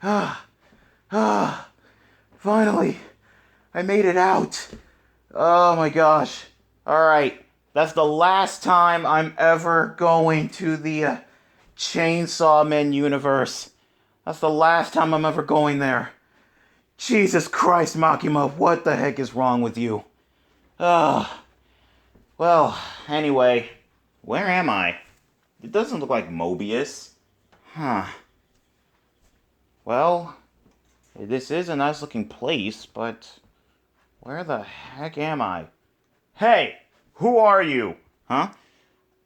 Ah, ah, finally, I made it out. Oh my gosh. Alright, that's the last time I'm ever going to the Chainsaw Man universe. That's the last time I'm ever going there. Jesus Christ, Makima, what the heck is wrong with you? Ah, well, anyway, where am I? It doesn't look like Mobius. Huh. Well, this is a nice looking place, but where the heck am I? Hey, who are you? Huh?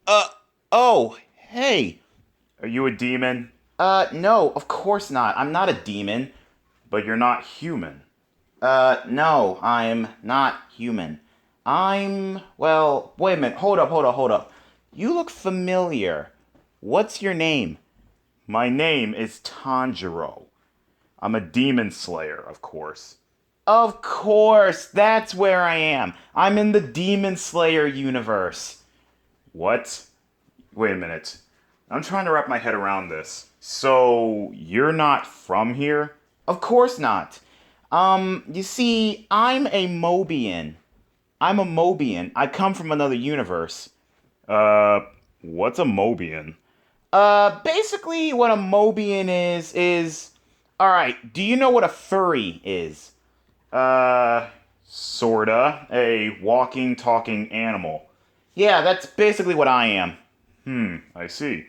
Uh, oh, hey. Are you a demon? No, of course not. I'm not a demon. But you're not human. No, I'm not human. Well, wait a minute. Hold up. You look familiar. What's your name? My name is Tanjiro. I'm a demon slayer, of course. Of course, that's where I am. I'm in the Demon Slayer universe. What? Wait a minute. I'm trying to wrap my head around this. So, you're not from here? Of course not. You see, I'm a Mobian. I'm a Mobian. I come from another universe. Uh, what's a Mobian? Basically what a Mobian is alright, do you know what a furry is? Uh, sorta. A walking, talking animal. Yeah, that's basically what I am. I see.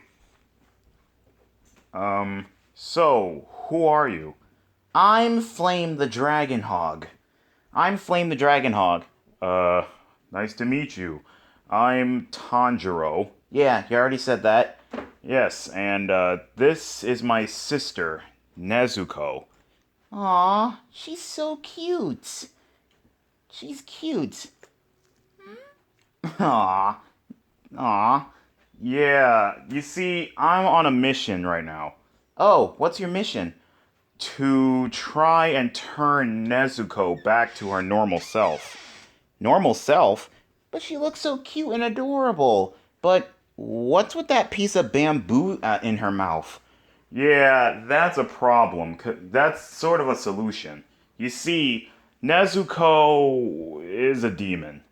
So, who are you? I'm Flame the Dragon Hog. I'm Flame the Dragon Hog. Uh, nice to meet you. I'm Tanjiro. Yeah, you already said that. Yes, and this is my sister, Nezuko. Aw, she's so cute. She's cute. Aw, aw. Yeah, you see, I'm on a mission right now. Oh, what's your mission? To try and turn Nezuko back to her normal self. Normal self? But she looks so cute and adorable. But what's with that piece of bamboo in her mouth? Yeah, that's a problem. That's sort of a solution. You see, Nezuko is a demon.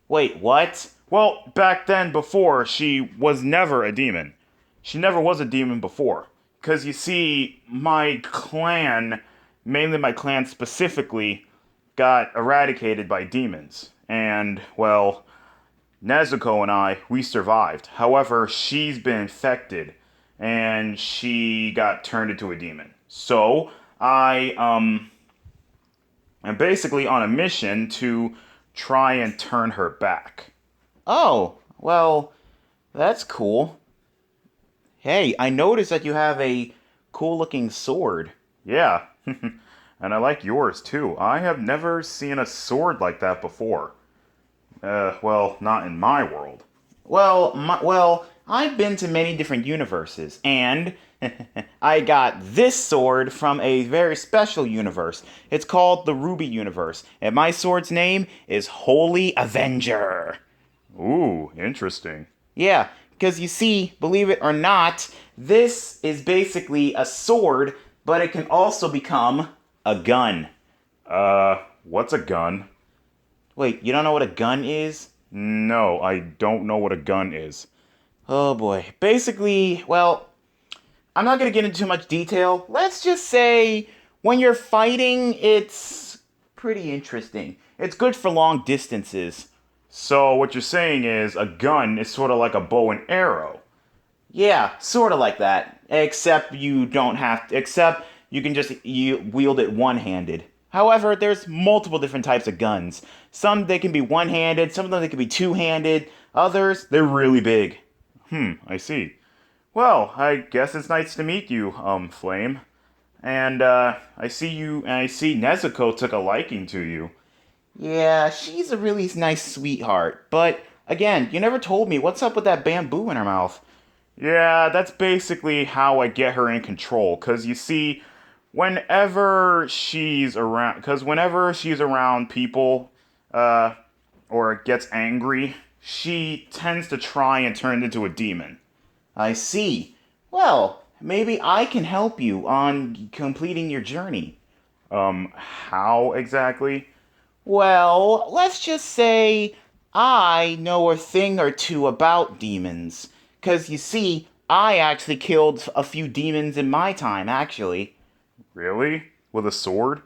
Wait, what? Well, back then, before, she was never a demon. She never was a demon before. Because you see, my clan, mainly my clan specifically, got eradicated by demons. And, well, Nezuko and I, we survived. However, she's been infected and she got turned into a demon. So, am basically on a mission to try and turn her back. Oh, well, that's cool. Hey, I noticed that you have a cool looking sword. Yeah, and I like yours too. I have never seen a sword like that before. Well, not in my world. Well, I've been to many different universes, and I got this sword from a very special universe. It's called the Ruby Universe, and my sword's name is Holy Avenger. Ooh, interesting. Yeah, because you see, believe it or not, this is basically a sword, but it can also become a gun. What's a gun? Wait, you don't know what a gun is? No, I don't know what a gun is. Oh boy. Basically, well, I'm not going to get into too much detail. Let's just say when you're fighting, it's pretty interesting. It's good for long distances. So, what you're saying is a gun is sort of like a bow and arrow. Yeah, sort of like that. Except you don't have to, except you can just you wield it one-handed. However, there's multiple different types of guns. Some they can be one-handed, some of them they can be two-handed, others they're really big. I see. Well, I guess it's nice to meet you, Flame. And I see Nezuko took a liking to you. Yeah, she's a really nice sweetheart. But again, you never told me what's up with that bamboo in her mouth. Yeah, that's basically how I get her in control. Cause you see, whenever she's around people, uh, or gets angry, she tends to try and turn into a demon. I see. Well, maybe I can help you on completing your journey. How exactly? Well, let's just say I know a thing or two about demons. 'Cause you see, I actually killed a few demons in my time, actually. Really? With a sword?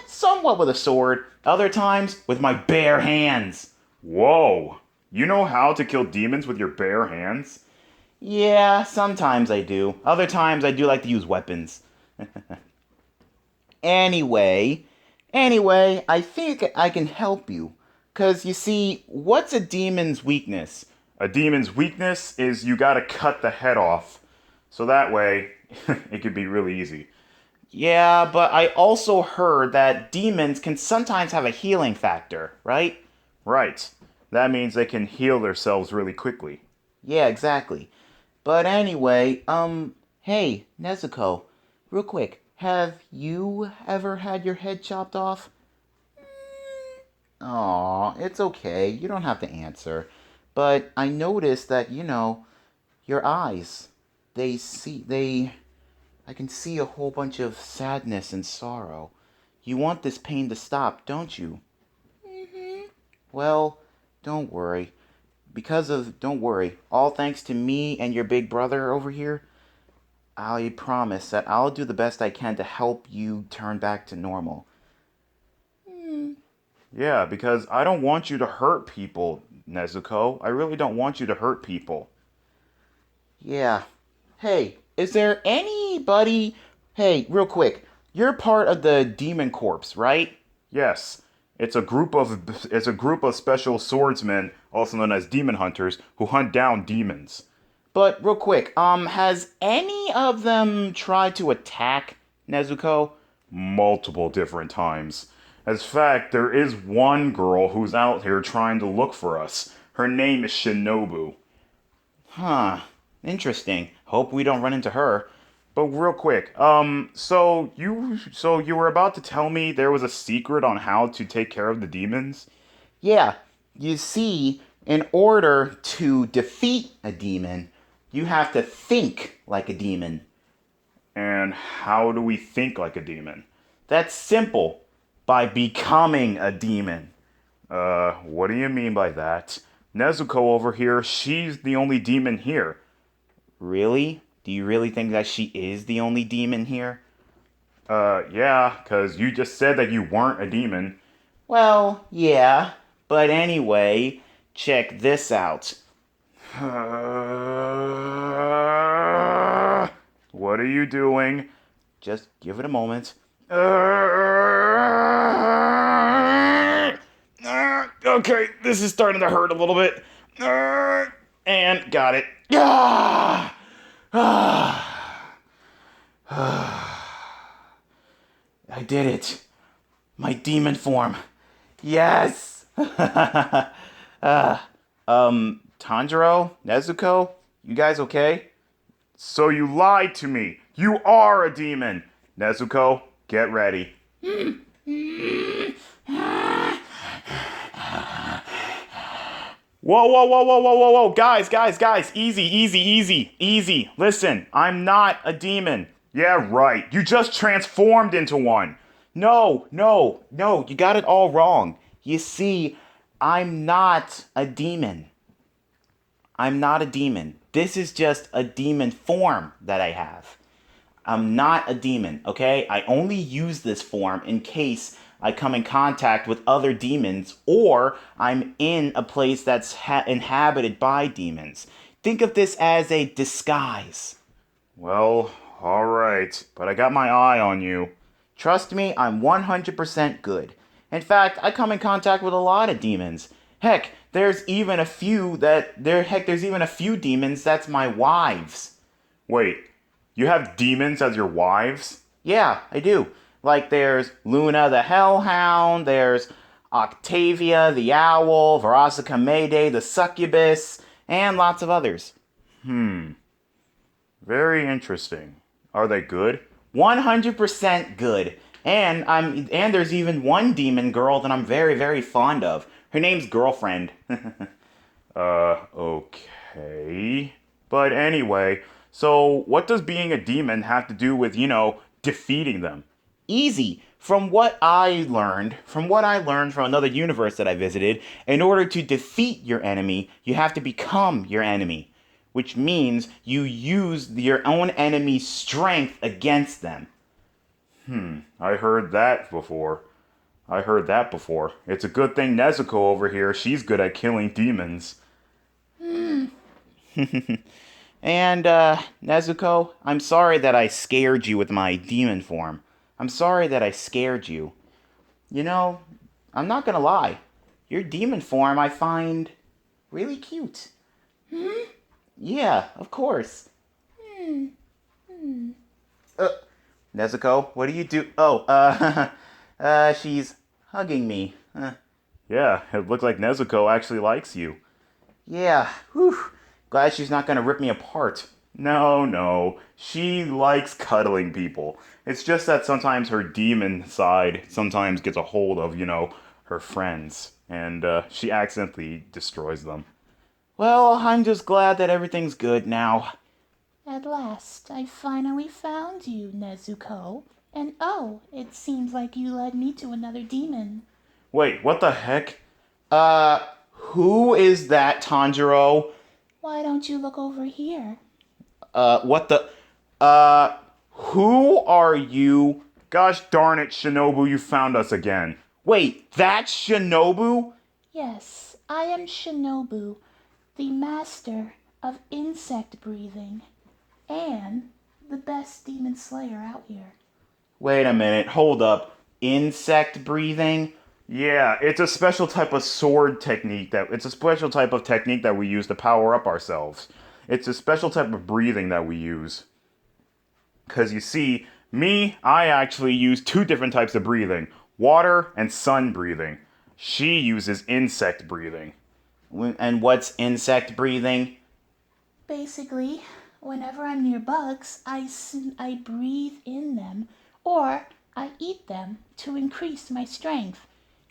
Somewhat with a sword. Other times, with my bare hands. Whoa! You know how to kill demons with your bare hands? Yeah, sometimes I do. Other times I do like to use weapons. Anyway, I think I can help you. 'Cause you see, what's a demon's weakness? A demon's weakness is you gotta cut the head off. So that way, it could be really easy. Yeah, but I also heard that demons can sometimes have a healing factor, right? Right. That means they can heal themselves really quickly. Yeah, exactly. But anyway, hey, Nezuko, real quick, have you ever had your head chopped off? Aw, it's okay. You don't have to answer. But I noticed that, your eyes, I can see a whole bunch of sadness and sorrow. You want this pain to stop, don't you? Well, don't worry. Don't worry, all thanks to me and your big brother over here, I promise that I'll do the best I can to help you turn back to normal. Yeah, because I don't want you to hurt people, Nezuko. I really don't want you to hurt people. Yeah. Hey, is there anybody... Hey, real quick. You're part of the Demon Corps, right? Yes. It's a group of special swordsmen, also known as demon hunters, who hunt down demons. But real quick, has any of them tried to attack Nezuko? Multiple different times. As fact, there is one girl who's out here trying to look for us. Her name is Shinobu. Huh. Interesting. Hope we don't run into her. But real quick, so you were about to tell me there was a secret on how to take care of the demons? Yeah. You see, in order to defeat a demon, you have to think like a demon. And how do we think like a demon? That's simple. By becoming a demon. What do you mean by that? Nezuko over here, she's the only demon here. Really? Do you really think that she is the only demon here? Yeah, 'cause you just said that you weren't a demon. Well, yeah, but anyway, check this out. What are you doing? Just give it a moment. Okay, this is starting to hurt a little bit. And got it. I did it. My demon form. Yes. Tanjiro, Nezuko, you guys okay? So you lied to me. You are a demon. Nezuko, get ready. Whoa, whoa, whoa, whoa, whoa, whoa, whoa. Guys. Easy. Listen, I'm not a demon. Yeah, right. You just transformed into one. No. You got it all wrong. You see, I'm not a demon. I'm not a demon. This is just a demon form that I have. I'm not a demon, okay? I only use this form in case I come in contact with other demons or I'm in a place that's inhabited by demons. Think of this as a disguise. Well, alright, but I got my eye on you. Trust me, I'm 100% good. In fact, I come in contact with a lot of demons. There's even a few demons that's my wives. Wait, you have demons as your wives? Yeah, I do. Like there's Luna the Hellhound, there's Octavia the Owl, Verasica Mayday the Succubus, and lots of others. Very interesting. Are they good? 100% good. And there's even one demon girl that I'm very, very fond of. Her name's Girlfriend. Okay. But anyway, So, what does being a demon have to do with, defeating them? Easy. From what I learned from another universe that I visited, in order to defeat your enemy, you have to become your enemy, which means you use your own enemy's strength against them. I heard that before. I heard that before. It's a good thing Nezuko over here, she's good at killing demons. And, Nezuko, I'm sorry that I scared you with my demon form. I'm sorry that I scared you. You know, I'm not gonna lie. Your demon form I find really cute. Yeah, of course. Uh, Nezuko, what do you do? Oh, she's hugging me. Yeah, it looks like Nezuko actually likes you. Yeah, whew. Glad she's not gonna rip me apart. No, no. She likes cuddling people. It's just that sometimes her demon side sometimes gets a hold of, her friends. And she accidentally destroys them. Well, I'm just glad that everything's good now. At last, I finally found you, Nezuko. And oh, it seems like you led me to another demon. Wait, what the heck? Who is that, Tanjiro? Why don't you look over here? What the? Uh, who are you? Gosh darn it, Shinobu, you found us again. Wait, that's Shinobu? Yes, I am Shinobu, the master of insect breathing, and the best demon slayer out here. Wait a minute, hold up. Insect breathing? Yeah, it's a special type of sword technique it's a special type of technique that we use to power up ourselves. It's a special type of breathing that we use. Because you see, I actually use two different types of breathing: water and sun breathing. She uses insect breathing. And what's insect breathing? Basically, whenever I'm near bugs, I breathe in them, or I eat them to increase my strength.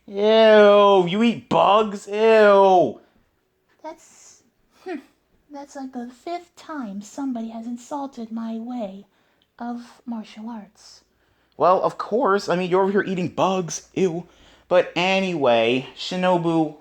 Ew, you eat bugs? Ew. That's that's like the fifth time somebody has insulted my way of martial arts. Well, of course. I mean, you're over here eating bugs. Ew. But anyway, Shinobu,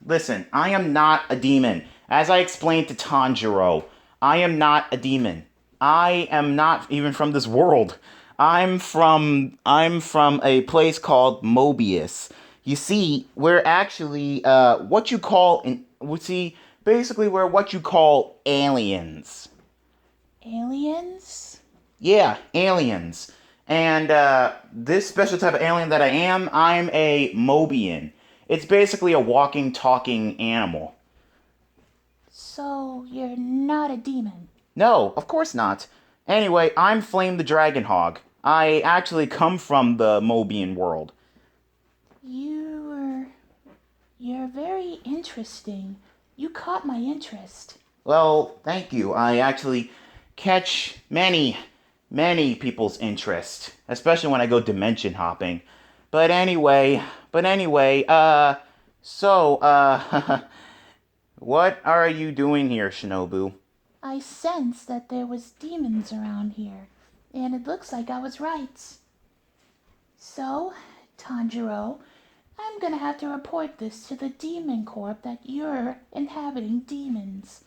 listen, I am not a demon. As I explained to Tanjiro, I am not a demon. I am not even from this world. I'm from a place called Mobius. You see, we're actually what you call basically we're what you call aliens. Aliens? Yeah, aliens. And this special type of alien that I'm a Mobian. It's basically a walking, talking animal. So you're not a demon. No, of course not. Anyway, I'm Flame the Dragon Hog. I actually come from the Mobian world. You're you're very interesting. You caught my interest. Well, thank you. I actually catch many people's interest, especially when I go dimension hopping. But anyway, what are you doing here, Shinobu? I sensed that there was demons around here, and it looks like I was right. So, Tanjiro, I'm gonna have to report this to the Demon Corp that you're inhabiting demons.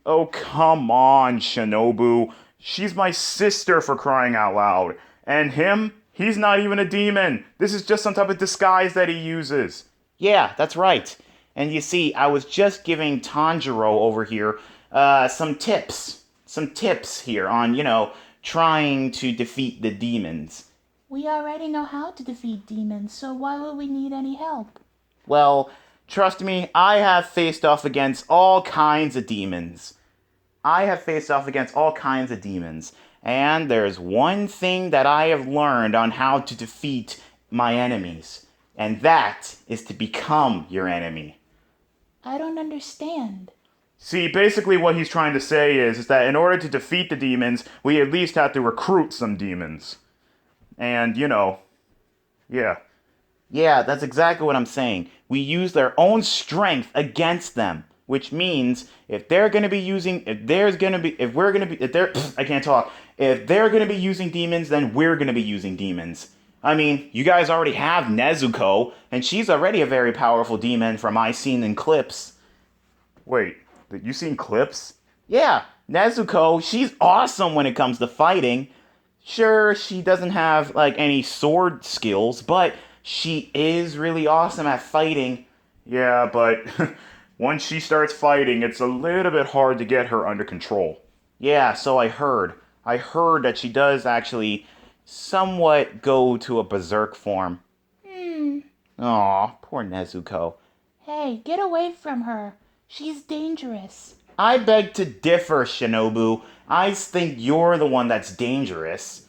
Oh, come on, Shinobu. She's my sister, for crying out loud. And him? He's not even a demon. This is just some type of disguise that he uses. Yeah, that's right. And you see, I was just giving Tanjiro over here some tips. Some tips here on, trying to defeat the demons. We already know how to defeat demons, so why would we need any help? Well, trust me, I have faced off against all kinds of demons. I have faced off against all kinds of demons. And there's one thing that I have learned on how to defeat my enemies. And that is to become your enemy. I don't understand. See, basically what he's trying to say is that in order to defeat the demons, we at least have to recruit some demons. And, yeah. Yeah, that's exactly what I'm saying. We use their own strength against them. which means if they're gonna be using, if there's gonna be, if we're gonna be, if they're, I can't talk. If they're gonna be using demons, then we're gonna be using demons. I mean, you guys already have Nezuko, and she's already a very powerful demon from I seen in clips. Wait, you seen clips? Yeah, Nezuko, she's awesome when it comes to fighting. Sure, she doesn't have like any sword skills, but she is really awesome at fighting. Yeah, but once she starts fighting, it's a little bit hard to get her under control. Yeah, so I heard. I heard that she does actually somewhat go to a berserk form. Hmm. Aw, poor Nezuko. Hey, get away from her. She's dangerous. I beg to differ, Shinobu. I think you're the one that's dangerous.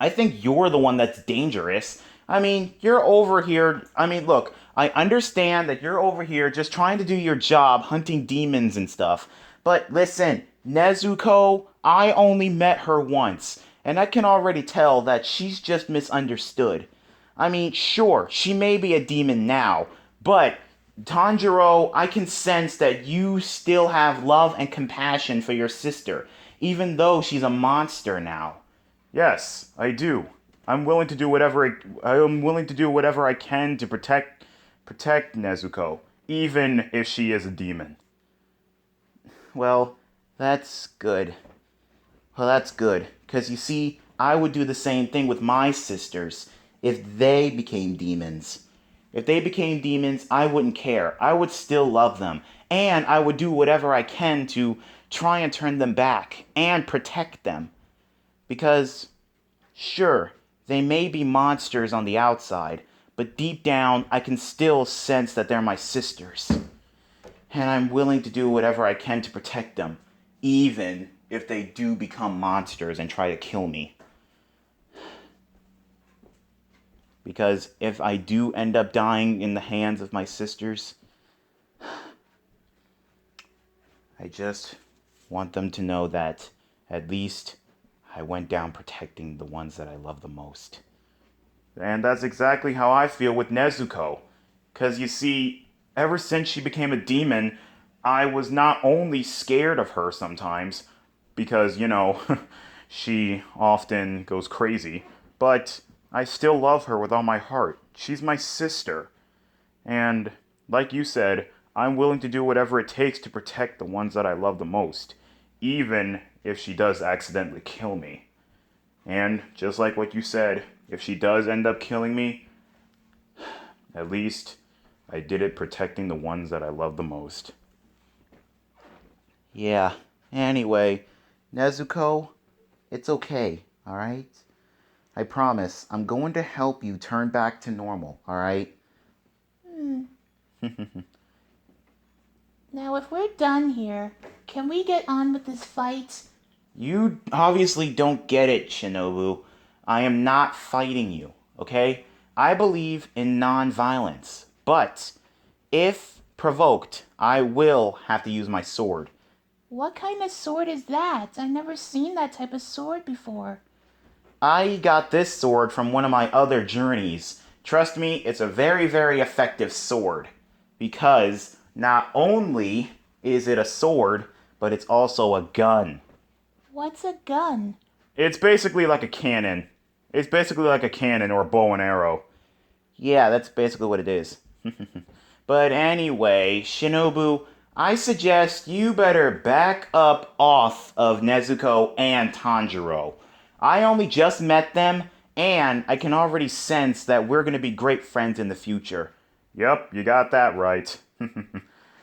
I think you're the one that's dangerous. I mean, you're over here. I mean, look, I understand that you're over here just trying to do your job, hunting demons and stuff. But listen, Nezuko, I only met her once, and I can already tell that she's just misunderstood. I mean, sure, she may be a demon now, but Tanjiro, I can sense that you still have love and compassion for your sister, even though she's a monster now. Yes, I do. I'm willing to do whatever I'm willing to do whatever I can to protect Nezuko, even if she is a demon. Well, that's good. Well, that's good, because you see, I would do the same thing with my sisters if they became demons. If they became demons, I wouldn't care. I would still love them, and I would do whatever I can to try and turn them back and protect them. Because, sure, they may be monsters on the outside, but deep down, I can still sense that they're my sisters. And I'm willing to do whatever I can to protect them, even if they do become monsters and try to kill me. Because if I do end up dying in the hands of my sisters, I just want them to know that at least I went down protecting the ones that I love the most. And that's exactly how I feel with Nezuko. Because you see, ever since she became a demon, I was not only scared of her sometimes, because, she often goes crazy, but I still love her with all my heart. She's my sister. And, like you said, I'm willing to do whatever it takes to protect the ones that I love the most, even if she does accidentally kill me. And, just like what you said, if she does end up killing me, at least I did it protecting the ones that I love the most. Yeah, anyway, Nezuko, it's okay, alright? I promise, I'm going to help you turn back to normal, alright? Hmm. Now, if we're done here, can we get on with this fight? You obviously don't get it, Shinobu. I am not fighting you, okay? I believe in non-violence, but if provoked, I will have to use my sword. What kind of sword is that? I've never seen that type of sword before. I got this sword from one of my other journeys. Trust me, it's a very, very effective sword. Because not only is it a sword, but it's also a gun. What's a gun? It's basically like a cannon. It's basically like a cannon or a bow and arrow. Yeah, that's basically what it is. But anyway, Shinobu, I suggest you better back up off of Nezuko and Tanjiro. I only just met them, and I can already sense that we're going to be great friends in the future. Yep, you got that right.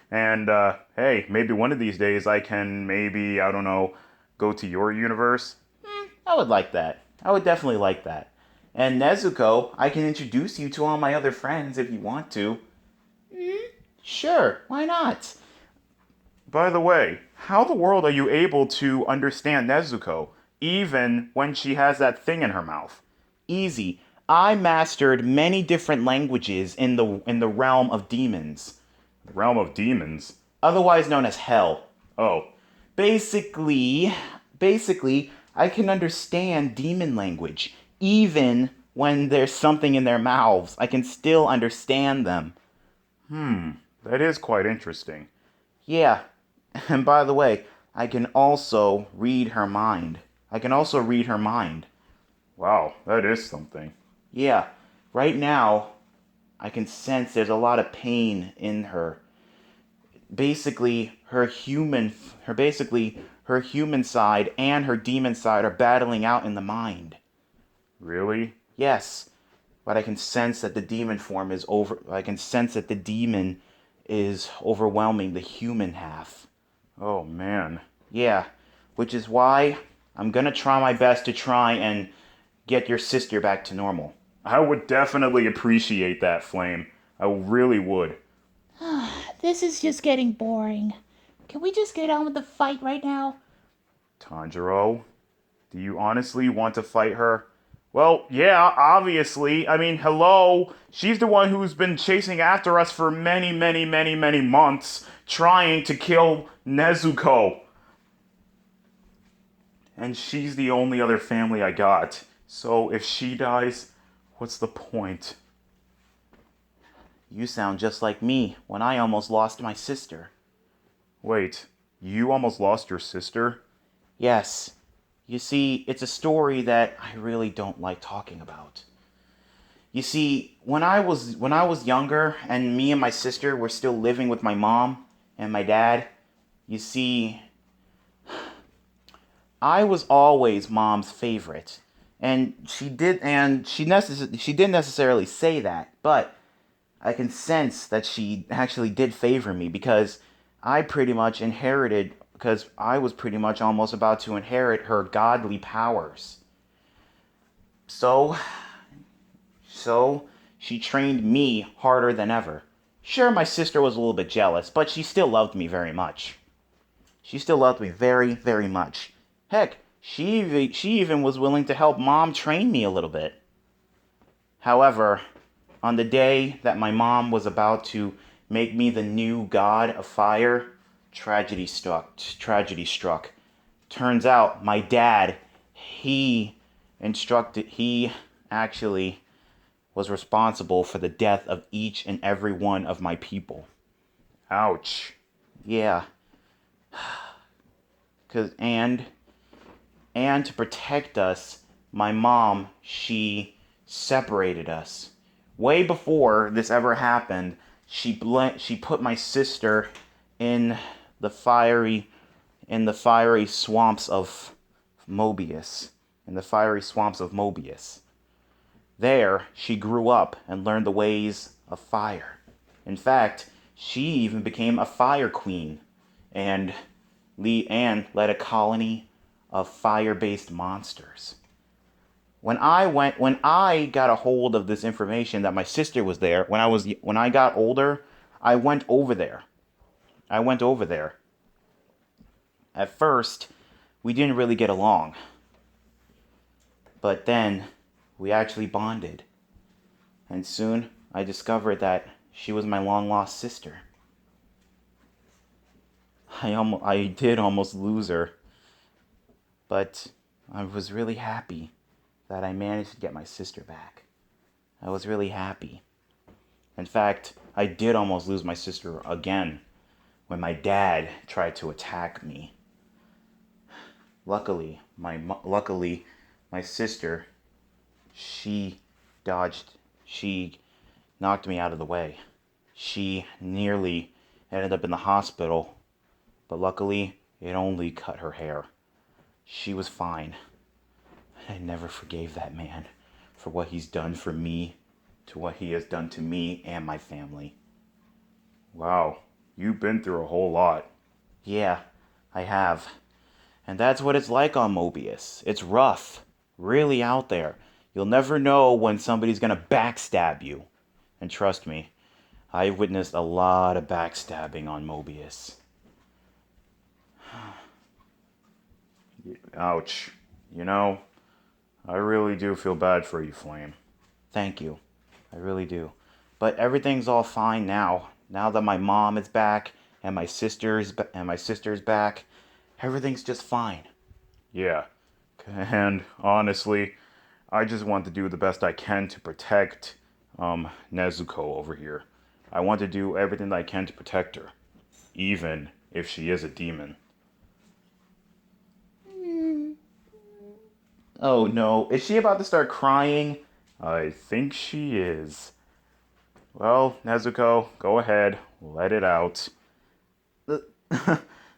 And, hey, maybe one of these days I can maybe, I don't know, go to your universe? I would like that. I would definitely like that. And Nezuko, I can introduce you to all my other friends if you want to. Sure, why not? By the way, how the world are you able to understand Nezuko, even when she has that thing in her mouth? Easy. I mastered many different languages in the realm of demons. The realm of demons? Otherwise known as hell. Oh. Basically, I can understand demon language. Even when there's something in their mouths, I can still understand them. That is quite interesting. Yeah, and by the way, I can also read her mind. I can also read her mind. Wow, that is something. Yeah, right now, I can sense there's a lot of pain in her. Basically, her human side and her demon side are battling out in the mind. Really? Yes, but I can sense that the demon form is over. I can sense that the demon is overwhelming the human half. Oh man. Yeah, which is why I'm gonna try my best to try and get your sister back to normal. I would definitely appreciate that, Flame. I really would. This is just getting boring. Can we just get on with the fight right now? Tanjiro, do you honestly want to fight her? Well, yeah, obviously. I mean, hello. She's the one who's been chasing after us for many, many, many, many months, trying to kill Nezuko. And she's the only other family I got. So if she dies, what's the point? You sound just like me when I almost lost my sister. Wait, you almost lost your sister? Yes. You see, it's a story that I really don't like talking about. You see, when I was younger and me and my sister were still living with my mom and my dad, you see, I was always mom's favorite. And she didn't necessarily say that, but I can sense that she actually did favor me because I was pretty much almost about to inherit her godly powers. So, so she trained me harder than ever. Sure, my sister was a little bit jealous, but she still loved me very much. She still loved me very, very much. Heck, she even was willing to help mom train me a little bit. However, on the day that my mom was about to make me the new god of fire, tragedy struck. Tragedy struck. Turns out my dad, he actually was responsible for the death of each and every one of my people. Ouch. Yeah, cause and to protect us, my mom, she separated us. Way before this ever happened, she put my sister in the fiery swamps of Mobius. In the fiery swamps of Mobius. There, she grew up and learned the ways of fire. In fact, she even became a fire queen and led a colony of fire-based monsters. When I got a hold of this information that my sister was there, when I got older, I went over there. I went over there. At first, we didn't really get along, but then we actually bonded. And soon I discovered that she was my long lost sister. I did almost lose her, but I was really happy that I managed to get my sister back. I was really happy. In fact, I did almost lose my sister again when my dad tried to attack me. Luckily, my sister, she dodged. She knocked me out of the way. She nearly ended up in the hospital, but luckily, it only cut her hair. She was fine. I never forgave that man for what he's done for me, to what he has done to me and my family. Wow, you've been through a whole lot. Yeah, I have. And that's what it's like on Mobius. It's rough, really out there. You'll never know when somebody's gonna backstab you. And trust me, I've witnessed a lot of backstabbing on Mobius. Ouch. You know, I really do feel bad for you, Flame. Thank you. I really do. But everything's all fine now. Now that my mom is back and my sister's back, everything's just fine. Yeah. And honestly, I just want to do the best I can to protect Nezuko over here. I want to do everything that I can to protect her. Even if she is a demon. Oh no, is she about to start crying? I think she is. Well, Nezuko, go ahead. Let it out.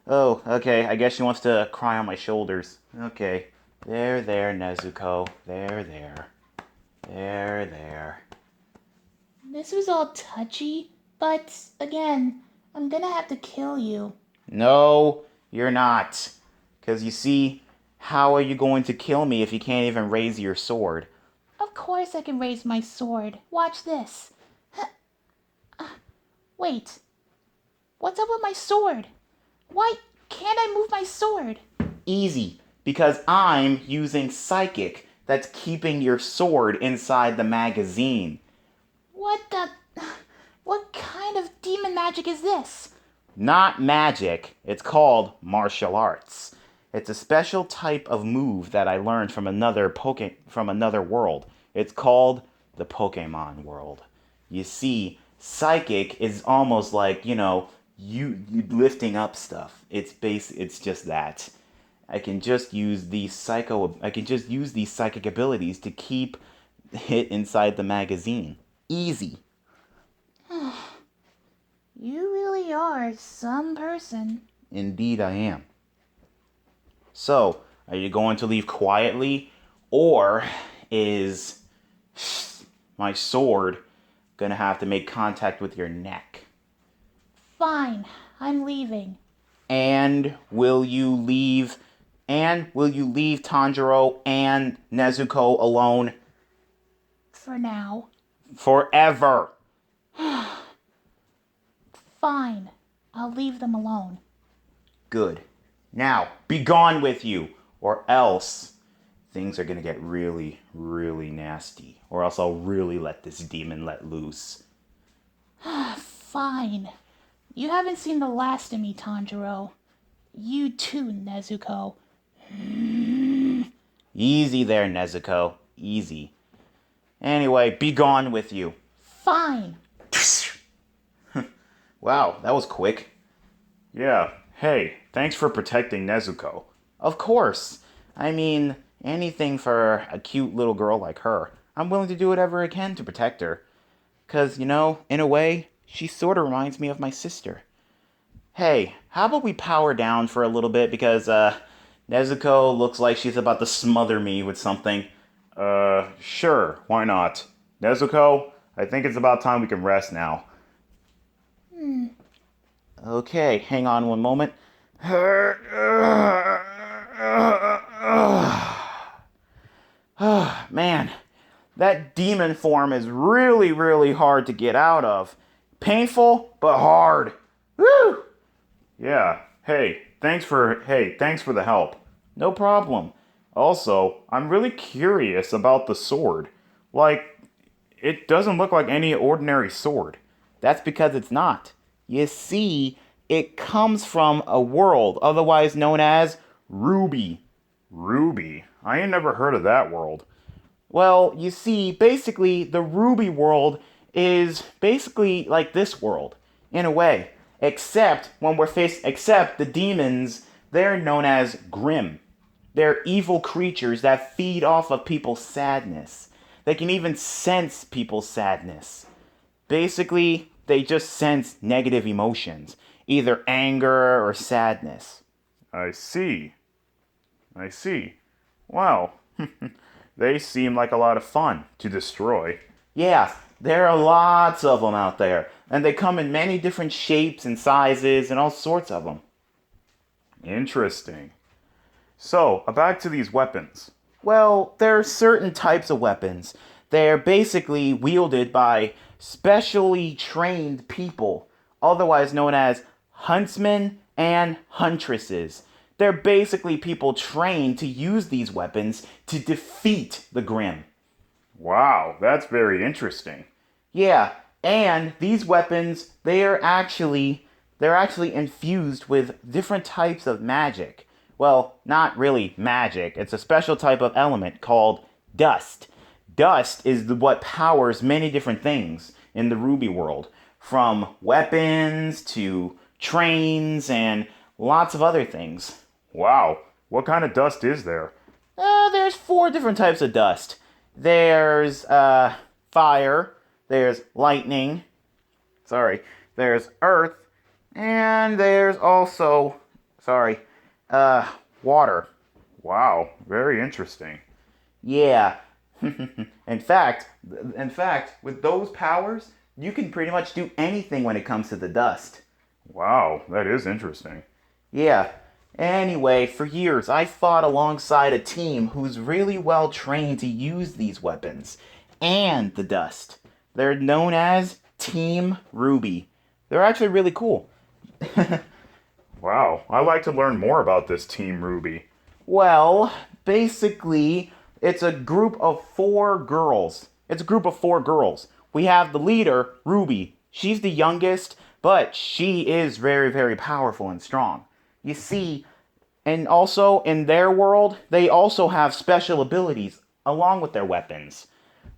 Oh, okay, I guess she wants to cry on my shoulders. Okay. There, Nezuko. There. There. This was all touchy, but again, I'm gonna have to kill you. No, you're not. Because you see, how are you going to kill me if you can't even raise your sword? Of course I can raise my sword. Watch this. Wait, what's up with my sword? Why can't I move my sword? Easy, because I'm using psychic that's keeping your sword inside the magazine. What the... What kind of demon magic is this? Not magic, it's called martial arts. It's a special type of move that I learned from another world. It's called the Pokemon world. You see, psychic is almost like, you lifting up stuff. It's just that. I can just use these psychic abilities to keep it inside the magazine. Easy. You really are some person. Indeed I am. So, are you going to leave quietly, or is my sword gonna have to make contact with your neck? Fine, I'm leaving. And will you leave Tanjiro and Nezuko alone For now. forever? Fine, I'll leave them alone. Good. Now, be gone with you, or else things are gonna get really, really nasty. Or else I'll really let this demon let loose. Fine. You haven't seen the last of me, Tanjiro. You too, Nezuko. Easy there, Nezuko. Easy. Anyway, be gone with you. Fine. Wow, that was quick. Yeah, hey, thanks for protecting Nezuko. Of course. I mean, anything for a cute little girl like her. I'm willing to do whatever I can to protect her. 'Cause, in a way, she sort of reminds me of my sister. Hey, how about we power down for a little bit because, Nezuko looks like she's about to smother me with something. Sure, why not? Nezuko, I think it's about time we can rest now. Okay, hang on one moment. Man, that demon form is really, really hard to get out of. Painful, but hard. Woo! Yeah, thanks for the help. No problem. Also, I'm really curious about the sword. Like, it doesn't look like any ordinary sword. That's because it's not. You see, it comes from a world otherwise known as Ruby. Ruby? I ain't never heard of that world. Well, you see, basically, the Ruby world is basically like this world, in a way. Except the demons, they're known as Grim. They're evil creatures that feed off of people's sadness. They can even sense people's sadness. Basically, they just sense negative emotions, either anger or sadness. I see. Wow. They seem like a lot of fun to destroy. Yeah, there are lots of them out there, and they come in many different shapes and sizes and all sorts of them. Interesting. So, back to these weapons. Well, there are certain types of weapons. They're basically wielded by specially trained people, otherwise known as huntsmen and huntresses. They're basically people trained to use these weapons to defeat the Grimm. Wow, that's very interesting. Yeah, and these weapons, they're actually infused with different types of magic. Well, not really magic. It's a special type of element called dust. Dust is what powers many different things in the Ruby world, from weapons to trains and lots of other things. Wow. What kind of dust is there? There's 4 different types of dust. There's fire, there's lightning, there's earth, and there's also, water. Wow. Very interesting. Yeah. in fact, with those powers, you can pretty much do anything when it comes to the dust. Wow. That is interesting. Yeah. Anyway, for years I fought alongside a team who's really well trained to use these weapons and the dust. They're known as Team Ruby. They're actually really cool. Wow. I'd like to learn more about this Team Ruby. Well, basically, it's a group of 4 girls. We have the leader, Ruby. She's the youngest, but she is very, very powerful and strong. You see, and also in their world, they also have special abilities along with their weapons.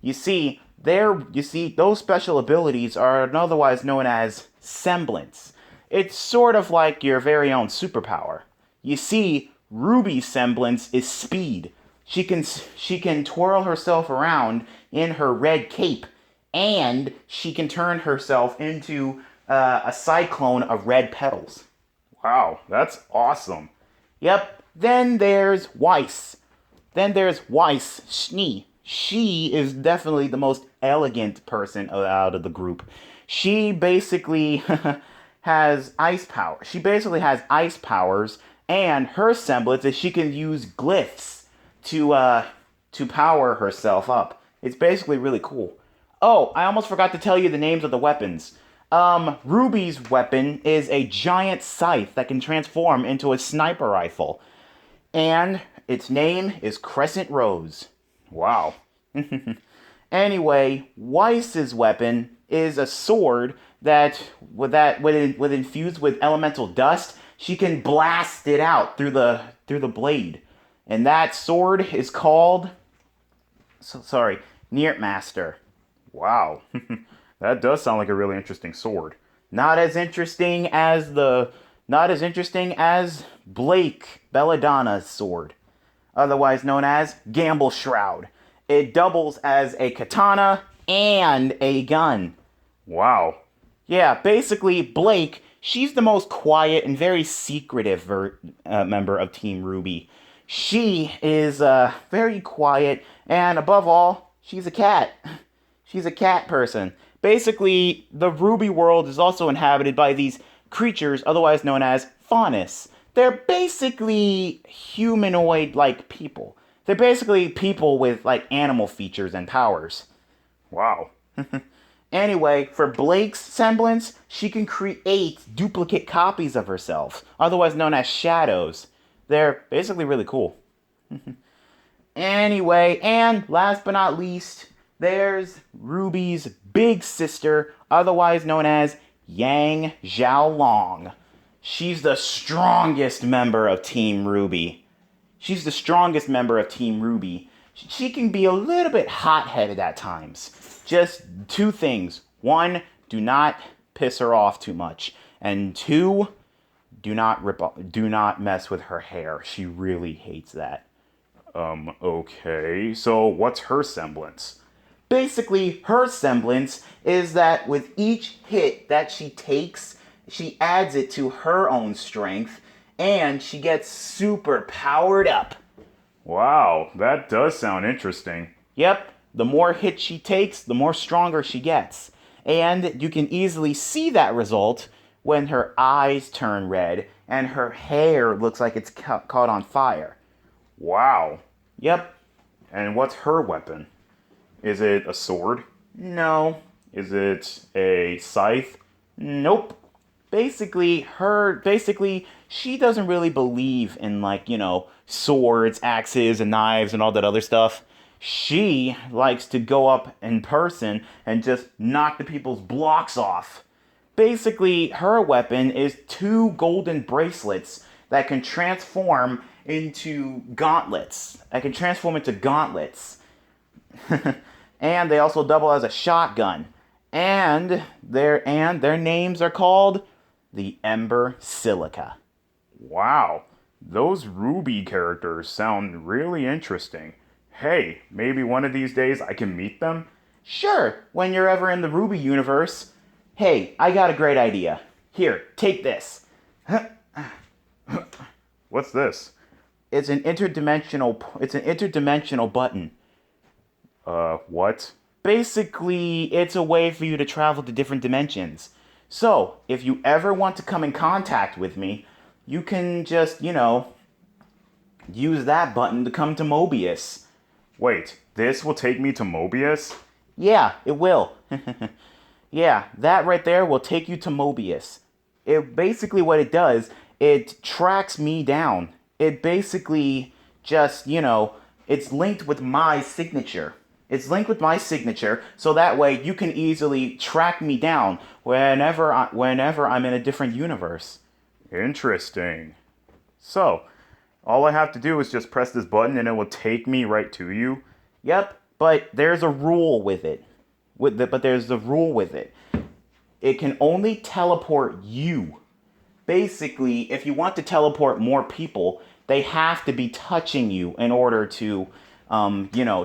Those special abilities are otherwise known as semblance. It's sort of like your very own superpower. You see, Ruby's semblance is speed. She can twirl herself around in her red cape, and she can turn herself into a cyclone of red petals. Wow. That's awesome. Yep. Then there's Weiss. Schnee. She is definitely the most elegant person out of the group. She basically has ice power. She basically has ice powers, and her semblance is she can use glyphs to power herself up. It's basically really cool. Oh, I almost forgot to tell you the names of the weapons. Ruby's weapon is a giant scythe that can transform into a sniper rifle. And its name is Crescent Rose. Wow. Anyway, Weiss's weapon is a sword when infused with elemental dust, she can blast it out through the blade. And that sword is called Neartmaster. Wow. That does sound like a really interesting sword. Not as interesting as Blake Belladonna's sword, otherwise known as Gamble Shroud. It doubles as a katana and a gun. Wow. Yeah, basically Blake, she's the most quiet and very secretive member of Team Ruby. She is very quiet, and above all, she's a cat. She's a cat person. Basically, the Ruby world is also inhabited by these creatures, otherwise known as faunus. They're basically humanoid-like people. They're basically people with, like, animal features and powers. Wow. Anyway, for Blake's semblance, she can create duplicate copies of herself, otherwise known as shadows. They're basically really cool. Anyway, and last but not least, there's Ruby's big sister, otherwise known as Yang Xiaolong. She's the strongest member of Team Ruby. She can be a little bit hot-headed at times. Just 2 things. 1, do not piss her off too much. And 2, do not mess with her hair. She really hates that. Okay. So what's her semblance? Basically, her semblance is that with each hit that she takes, she adds it to her own strength, and she gets super powered up. Wow, that does sound interesting. Yep, the more hits she takes, the more stronger she gets. And you can easily see that result when her eyes turn red and her hair looks like it's caught on fire. Wow. Yep. And what's her weapon? Is it a sword? No. Is it a scythe? Nope. Basically, she doesn't really believe in, like, swords, axes, and knives and all that other stuff. She likes to go up in person and just knock the people's blocks off. Basically, her weapon is 2 golden bracelets that can transform into gauntlets. And they also double as a shotgun. And their names are called the Ember Silica. Wow, those Ruby characters sound really interesting. Hey, maybe one of these days I can meet them? Sure, when you're ever in the Ruby universe. Hey, I got a great idea. Here, take this. What's this? It's an interdimensional button. What? Basically, it's a way for you to travel to different dimensions. So, if you ever want to come in contact with me, you can just, use that button to come to Mobius. Wait, this will take me to Mobius? Yeah, it will. Yeah, that right there will take you to Mobius. It basically what it does, it tracks me down. It basically just, it's linked with my signature. It's linked with my signature, so that way you can easily track me down whenever I'm in a different universe. Interesting. So, all I have to do is just press this button and it will take me right to you? Yep, but there's a rule with it. It can only teleport you. Basically, if you want to teleport more people, they have to be touching you in order to,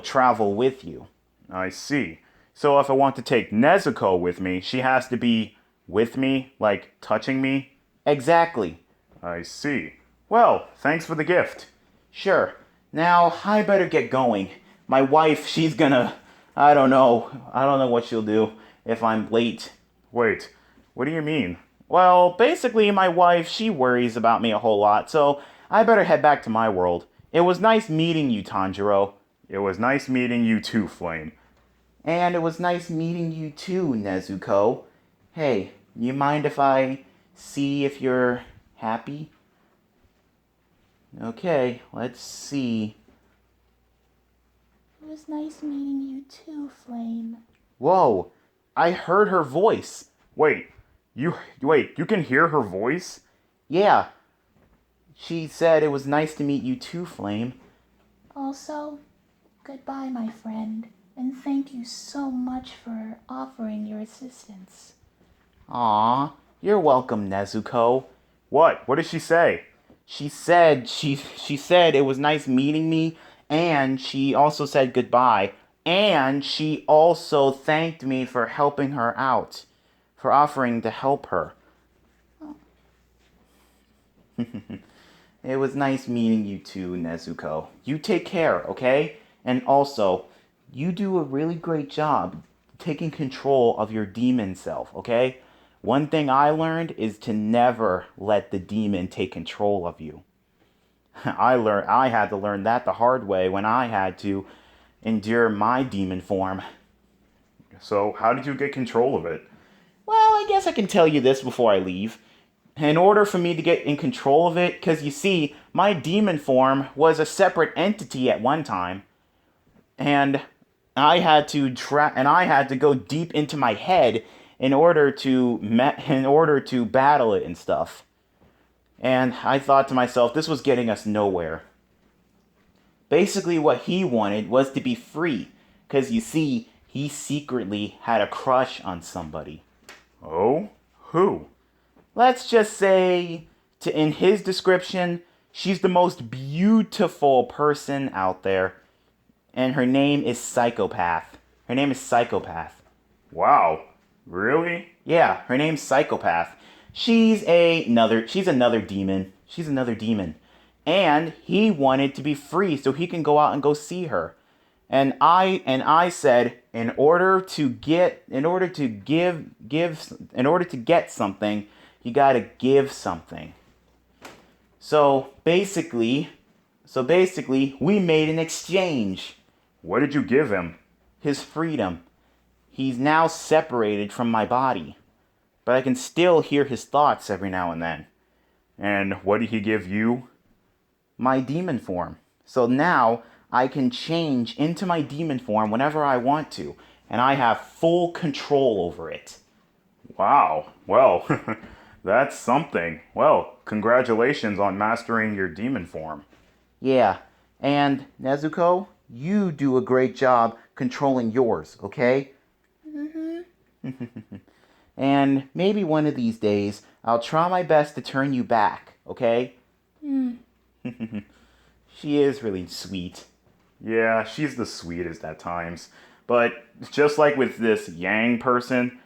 travel with you. I see. So if I want to take Nezuko with me, she has to be with me, like touching me? Exactly. I see. Well, thanks for the gift. Sure. Now, I better get going. My wife, she's gonna... I don't know. I don't know what she'll do if I'm late. Wait, what do you mean? Well, basically, my wife, she worries about me a whole lot, so I better head back to my world. It was nice meeting you, Tanjiro. It was nice meeting you too, Flame. And it was nice meeting you too, Nezuko. Hey, you mind if I see if you're happy? Okay, let's see. It was nice meeting you too, Flame. Whoa, I heard her voice. Wait, you can hear her voice? Yeah, she said it was nice to meet you too, Flame. Also, goodbye, my friend, and thank you so much for offering your assistance. Aw, you're welcome, Nezuko. What? What did she say? She said it was nice meeting me, and she also said goodbye, and she also thanked me for helping her out, for offering to help her. It was nice meeting you too, Nezuko. You take care, okay? And also, you do a really great job taking control of your demon self, okay? One thing I learned is to never let the demon take control of you. I had to learn that the hard way when I had to endure my demon form. So, how did you get control of it? Well, I guess I can tell you this before I leave. In order for me to get in control of it, because you see, my demon form was a separate entity at one time, and I had to go deep into my head in order to battle it and stuff. And I thought to myself, this was getting us nowhere. Basically, what he wanted was to be free, because you see, he secretly had a crush on somebody. Oh? Who? Let's just say, in his description, she's the most beautiful person out there. And her name is Psychopath. Her name is Psychopath. Wow. Really? Yeah, her name's Psychopath. She's another demon. She's another demon. And he wanted to be free so he can go out and go see her. And I said, in order to get something, you gotta give something. So basically, we made an exchange. What did you give him? His freedom. He's now separated from my body, but I can still hear his thoughts every now and then. And what did he give you? My demon form. So now I can change into my demon form whenever I want to, and I have full control over it. Wow. Well, that's something. Well, congratulations on mastering your demon form. Yeah, and Nezuko, you do a great job controlling yours, okay? Mm-hmm. And maybe one of these days, I'll try my best to turn you back, okay? She is really sweet. Yeah, she's the sweetest at times. But just like with this Yang person,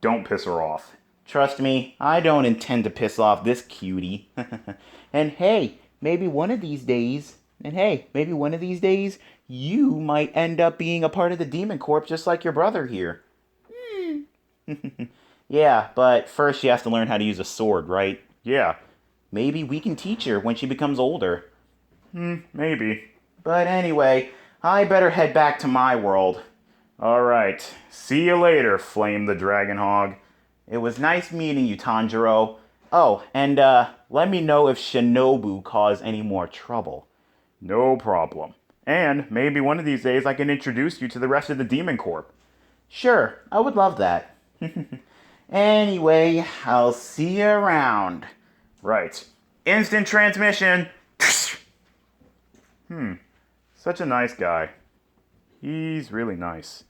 don't piss her off. Trust me, I don't intend to piss off this cutie. And hey, maybe one of these days, you might end up being a part of the Demon Corps just like your brother here. Yeah, but first she has to learn how to use a sword, right? Yeah, Maybe we can teach her when she becomes older. maybe. But anyway, I better head back to my world. Alright, see you later, Flame the Dragon Hog. It was nice meeting you, Tanjiro. Oh, and let me know if Shinobu caused any more trouble. No problem. And maybe one of these days I can introduce you to the rest of the Demon Corps. Sure, I would love that. Anyway, I'll see you around. Right. Instant transmission! Such a nice guy. He's really nice.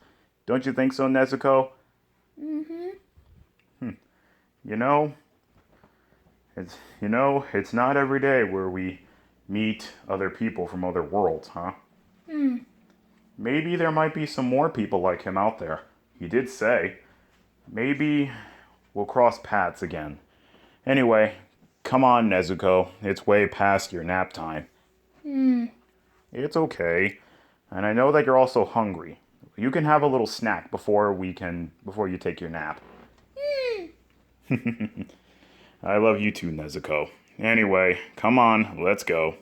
Don't you think so, Nezuko? You know, it's not every day where we meet other people from other worlds, huh? Maybe there might be some more people like him out there. He did say. Maybe we'll cross paths again. Anyway, come on, Nezuko. It's way past your nap time. It's okay. And I know that you're also hungry. You can have a little snack before you take your nap. I love you too, Nezuko. Anyway, come on, let's go.